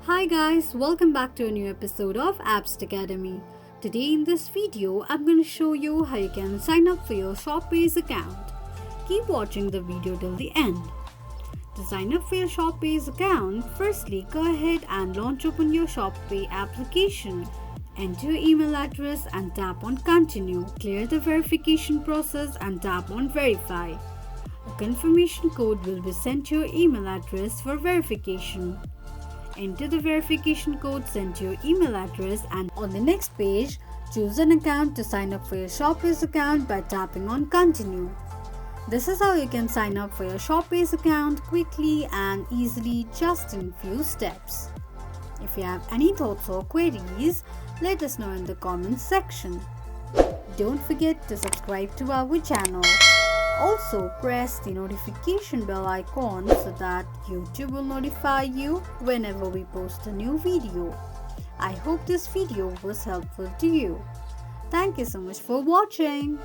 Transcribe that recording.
Hi guys, welcome back to a new episode of Appst Academy. Today in this video, I'm going to show you how you can sign up for your Shopbase account. Keep watching the video till the end. To sign up for your Shopbase account, firstly go ahead and launch open your Shopbase application. Enter your email address and tap on continue. Clear the verification process and tap on verify. A confirmation code will be sent to your email address for verification. Enter the verification code sent to your email address and on the next page, choose an account to sign up for your Shopbase account by tapping on continue. This is how you can sign up for your Shopbase account quickly and easily just in few steps. If you have any thoughts or queries, let us know in the comments section. Don't forget to subscribe to our channel. Also, press the notification bell icon so that YouTube will notify you whenever we post a new video. I hope this video was helpful to you. Thank you so much for watching.